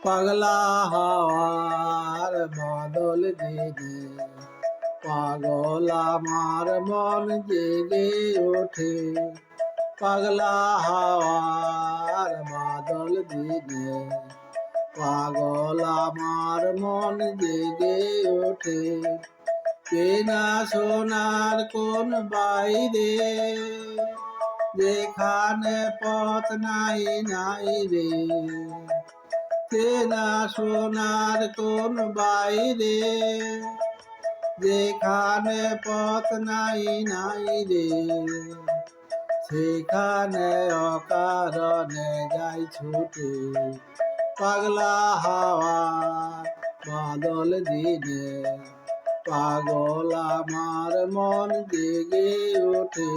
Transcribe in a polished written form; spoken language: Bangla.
পাগলা হাওয়ার বাদল দিনে পাগল আমার মন জেগে ওঠে। পাগলা হাওয়ার বাদল দিনে পাগল আমার মন জেগে ওঠে। চেনা সোনার কোন বাইরে যেখানে পথ নাই নাই রে। চেনা সোনার কোন বাইরে যেখানে পথ নাই নাই রে। সেখানে অকারণে যাই ছুটে। পাগলা হাওয়া বাদল দিনে পাগল আমার মন জেগে ওঠে।